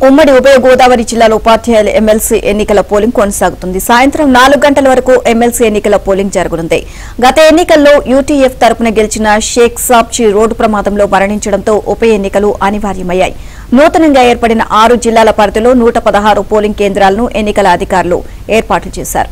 ఉమ్మడి ఉభయ గోదావరి జిల్లాలో ఉపాధ్యాయుల ఎమ్మెల్సీ ఎన్నికల పోలింగ్ కొనసాగుతుంది. సాయంత్రం 4 గంటల వరకు ఎమ్మెల్సీ ఎన్నికల పోలింగ్ జరగనుంది. గత ఎన్నికల్లో యూటీఎఫ్ తరపున గెలిచిన షేక్ సాబ్జీ రోడ్డు ప్రమాదంలో మరణించడంతో ఉప ఎన్నికలు అనివార్యమయ్యాయి. నూతనంగా ఏర్పడిన 6 జిల్లాల పరిధిలో 116 పోలింగ్ కేంద్రాలను ఎన్నికల అధికారులు ఏర్పాటు చేశారు.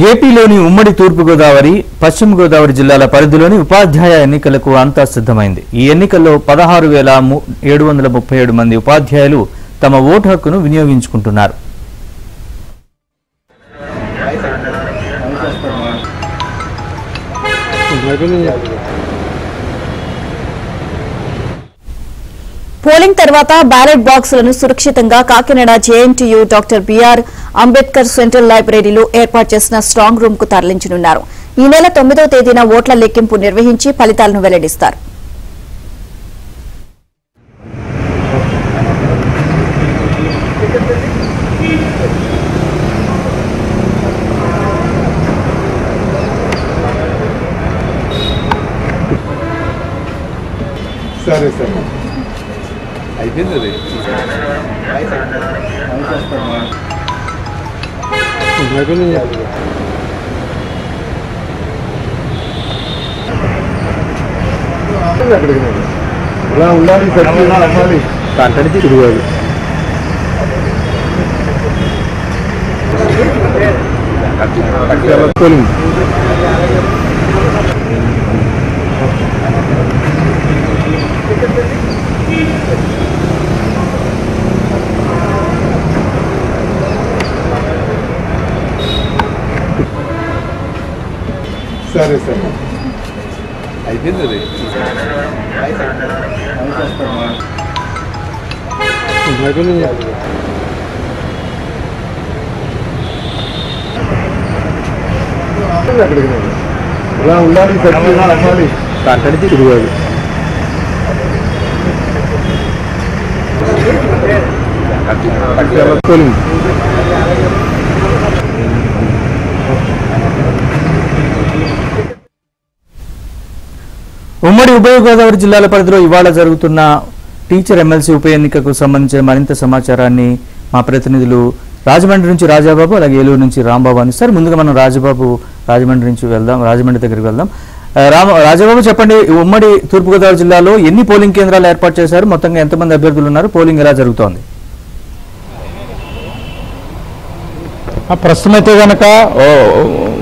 ఏపీలోని ఉమ్మడి తూర్పు గోదావరి, పశ్చిమ గోదావరి జిల్లాల పరిధిలోని ఉపాధ్యాయ ఎన్నికలకు అంతా సిద్ధమైంది. ఈ ఎన్నికల్లో 16,737 మంది ఉపాధ్యాయులు తమ ఓటు హక్కును వినియోగించుకుంటున్నారు. పోలింగ్ తర్వాత బ్యాలెట్ బాక్సులను సురక్షితంగా కాకినాడ జేఎన్టీయూ డాక్టర్ బిఆర్ అంబేద్కర్ సెంట్రల్ లైబ్రరీలో ఏర్పాటు చేసిన స్ట్రాంగ్ రూమ్ కు తరలించనున్నారు. ఈ నెల 9వ తేదీన ఓట్ల లెక్కింపు నిర్వహించి ఫలితాలను వెల్లడిస్తారు. సరే సరే అయిపోయింది అది ఇలా ఉండాలి కంటెంట్ తిరగాలి. సరే సరే అయిపోయింది అది ఇలా ఉండాలి కంటెంట్ తిరగాలి. ఉమ్మడి ఉభయ గోదావరి జిల్లాల పరిధిలో ఇవాళ జరుగుతున్న టీచర్ ఎమ్మెల్సీ ఉప ఎన్నికకు సంబంధించిన మరింత సమాచారాన్ని మా ప్రతినిధులు రాజమండ్రి నుంచి రాజాబాబు, అలాగే ఏలూరు నుంచి రాంబాబు అందిస్తారు. ముందుగా మనం రాజమండ్రి నుంచి వెళ్దాం, రాజమండ్రి దగ్గరికి వెళ్దాం. రాజాబాబు చెప్పండి, ఉమ్మడి తూర్పుగోదావరి జిల్లాలో ఎన్ని పోలింగ్ కేంద్రాలు ఏర్పాటు చేశారు? మొత్తంగా ఎంతమంది అభ్యర్థులు ఉన్నారు? పోలింగ్ ఎలా జరుగుతోంది? ప్రస్తుతం అయితే కనుక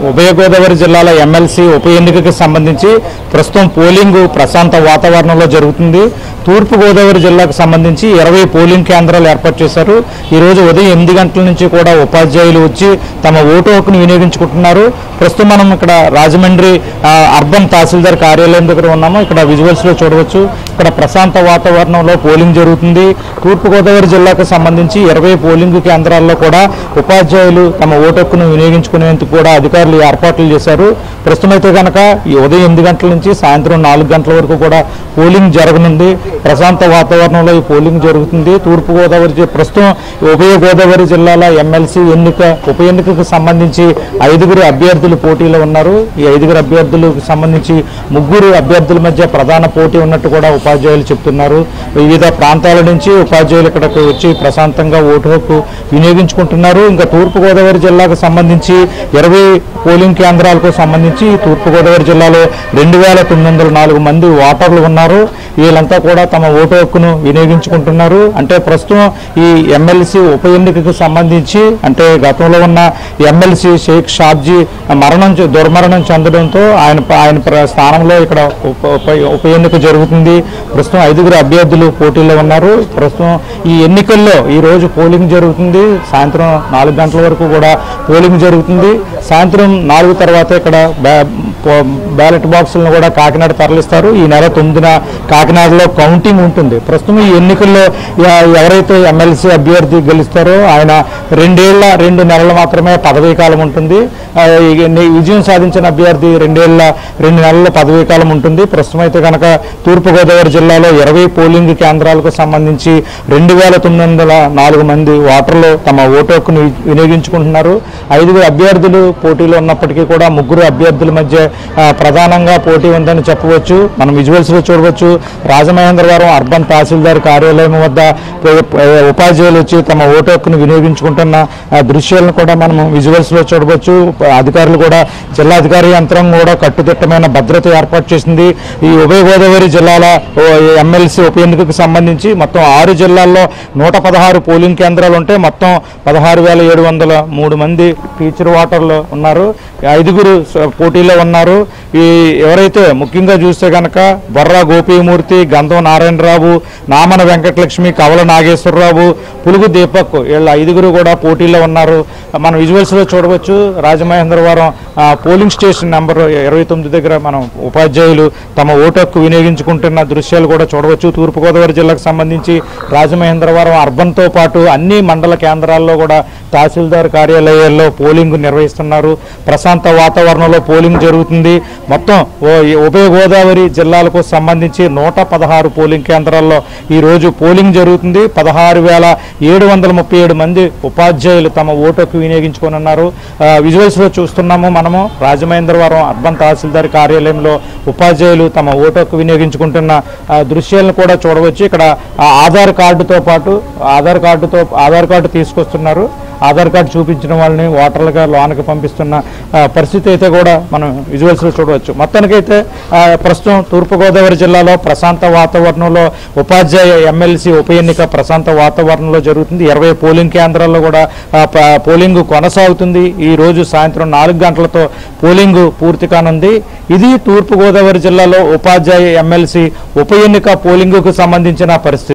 ఉభయ గోదావరి జిల్లాల ఎమ్మెల్సీ ఉప ఎన్నికకి సంబంధించి ప్రస్తుతం పోలింగ్ ప్రశాంత వాతావరణంలో జరుగుతుంది. తూర్పు గోదావరి జిల్లాకు సంబంధించి 20 పోలింగ్ కేంద్రాలు ఏర్పాటు చేశారు. ఈరోజు ఉదయం 8 గంటల నుంచి కూడా ఉపాధ్యాయులు వచ్చి తమ ఓటు హక్కును వినియోగించుకుంటున్నారు. ప్రస్తుతం మనం ఇక్కడ రాజమండ్రి అర్బన్ తహసీల్దార్ కార్యాలయం దగ్గర ఉన్నాము. ఇక్కడ విజువల్స్ లో చూడవచ్చు, ఇక్కడ ప్రశాంత వాతావరణంలో పోలింగ్ జరుగుతుంది. తూర్పు గోదావరి జిల్లాకు సంబంధించి 20 పోలింగ్ కేంద్రాల్లో కూడా ఉపాధ్యాయులు తమ ఓటు హక్కును వినియోగించుకునేందుకు కూడా అధికారులు ఏర్పాట్లు చేశారు. ప్రస్తుతం అయితే కనుక ఈ ఉదయం 8 గంటల నుంచి సాయంత్రం 4 గంటల వరకు కూడా పోలింగ్ జరగనుంది. ప్రశాంత వాతావరణంలో ఈ పోలింగ్ జరుగుతుంది. తూర్పు గోదావరి ప్రస్తుతం ఉభయ గోదావరి జిల్లాల ఎమ్మెల్సీ ఉప ఎన్నికకు సంబంధించి 5 అభ్యర్థులు పోటీలో ఉన్నారు. ఈ 5 అభ్యర్థులకు సంబంధించి 3 అభ్యర్థుల మధ్య ప్రధాన పోటీ ఉన్నట్టు కూడా ఉపాధ్యాయులు చెప్తున్నారు. వివిధ ప్రాంతాల నుంచి ఉపాధ్యాయులు ఇక్కడకు వచ్చి ప్రశాంతంగా ఓటు హక్కు వినియోగించుకుంటున్నారు. ఇంకా తూర్పు గోదావరి జిల్లాకు సంబంధించి 20 పోలింగ్ కేంద్రాలకు సంబంధించి తూర్పు గోదావరి జిల్లాలో 2904 మంది ఓటర్లు ఉన్నారు. వీళ్ళంతా కూడా తమ ఓటు హక్కును వినియోగించుకుంటున్నారు. అంటే ప్రస్తుతం ఈ ఎమ్మెల్సీ ఉప ఎన్నికకు సంబంధించి అంటే గతంలో ఉన్న ఎమ్మెల్సీ షేక్ సాబ్జీ దుర్మరణం చెందడంతో ఆయన స్థానంలో ఇక్కడ ఉప ఎన్నిక జరుగుతుంది. ప్రస్తుతం 5 అభ్యర్థులు పోటీలో ఉన్నారు. ప్రస్తుతం ఈ ఎన్నికల్లో ఈ రోజు పోలింగ్ జరుగుతుంది. సాయంత్రం 4 గంటల వరకు కూడా పోలింగ్ జరుగుతుంది. సాయంత్రం 4 తర్వాత ఇక్కడ బ్యాలెట్ బాక్సులను కూడా కాకినాడ తరలిస్తారు. ఈ నెల 9న కాకినాడలో కౌంటింగ్ ఉంటుంది. ప్రస్తుతం ఈ ఎన్నికల్లో ఎవరైతే ఎమ్మెల్సీ అభ్యర్థి గెలుస్తారో ఆయన 2 నెలలు మాత్రమే పదవీ కాలం ఉంటుంది. విజయం సాధించిన అభ్యర్థి 2 నెలల పదవీ కాలం ఉంటుంది. ప్రస్తుతం అయితే కనుక తూర్పుగోదావరి జిల్లాలో 20 పోలింగ్ కేంద్రాలకు సంబంధించి 2904 మంది ఓటర్లు తమ ఓటు హక్కును వినియోగించుకుంటున్నారు. 5 అభ్యర్థులు పోటీలో ఉన్నప్పటికీ కూడా 3 అభ్యర్థుల మధ్య ప్రధానంగా పోటీ ఉందని చెప్పవచ్చు. మనం విజువల్స్ లో చూడవచ్చు. రాజమహేంద్రవరం అర్బన్ తహసీల్దార్ కార్యాలయం వద్ద ఉపాధ్యాయులు వచ్చి తమ ఓటు హక్కును వినియోగించుకుంటున్న దృశ్యాలను కూడా మనం విజువల్స్ లో చూడవచ్చు. అధికారులు కూడా జిల్లా అధికారి యంత్రం కూడా కట్టుదిట్టమైన భద్రత ఏర్పాటు చేసింది. ఈ ఉభయ గోదావరి జిల్లాల ఎమ్మెల్సీ ఉప ఎన్నికకు సంబంధించి మొత్తం 6 జిల్లాల్లో 116 పోలింగ్ కేంద్రాలు ఉంటే మొత్తం 16,703 మంది టీచర్ ఓటర్లు ఉన్నారు. 5 పోటీలో ఉన్నారు. ఈ ఎవరైతే ముఖ్యంగా చూస్తే కనుక బొర్రా గోపీమూర్తి, గంధం నారాయణరావు, నామన వెంకటలక్ష్మి, కవల నాగేశ్వరరావు, పులుగు దీపక్ వీళ్ళ 5 కూడా పోటీలో ఉన్నారు. మనం విజువల్స్ లో చూడవచ్చు. రాజమహేంద్రవరం పోలింగ్ స్టేషన్ నెంబర్ 29 దగ్గర మనం ఉపాధ్యాయులు తమ ఓటు హక్కు వినియోగించుకుంటున్న దృశ్యాలు కూడా చూడవచ్చు. తూర్పుగోదావరి జిల్లాకు సంబంధించి రాజమహేంద్రవరం అర్బన్తో పాటు అన్ని మండల కేంద్రాల్లో కూడా తహసీల్దార్ కార్యాలయాల్లో పోలింగ్ నిర్వహిస్తున్నారు. ప్రశాంత వాతావరణంలో పోలింగ్ జరుగుతుంది. మొత్తం ఉభయ గోదావరి జిల్లాలకు సంబంధించి 116 పోలింగ్ కేంద్రాల్లో ఈరోజు పోలింగ్ జరుగుతుంది. 16,737 మంది ఉపాధ్యాయులు తమ ఓటు హక్కు వినియోగించుకోనున్నారు. విజువల్స్ లో చూస్తున్నాము మనము. రాజమహేంద్రవరం అర్బన్ తహసీల్దార్ కార్యాలయంలో ఉపాధ్యాయులు తమ ఓటు హక్కు వినియోగించుకుంటున్న దృశ్యాలను కూడా చూడవచ్చు. ఇక్కడ ఆధార్ కార్డుతో పాటు ఆధార్ కార్డు తీసుకొస్తున్నారు. ఆధార్ కార్డు చూపించిన వాళ్ళని ఓటర్లుగా లోనికి పంపిస్తున్న పరిస్థితి అయితే కూడా మనం విజువల్స్ లో చూడవచ్చు. మొత్తానికైతే ప్రస్తుతం తూర్పుగోదావరి జిల్లాలో ప్రశాంత వాతావరణంలో ఉపాధ్యాయ ఎమ్మెల్సీ ఉప ఎన్నిక ప్రశాంత వాతావరణంలో జరుగుతుంది. 20 పోలింగ్ కేంద్రాల్లో కూడా పోలింగ్ కొనసాగుతుంది. ఈ రోజు సాయంత్రం 4 గంటలతో పోలింగ్ పూర్తి కానుంది. ఇది తూర్పుగోదావరి జిల్లాలో ఉపాధ్యాయ ఎమ్మెల్సీ ఉప ఎన్నిక పోలింగ్కు సంబంధించిన పరిస్థితి.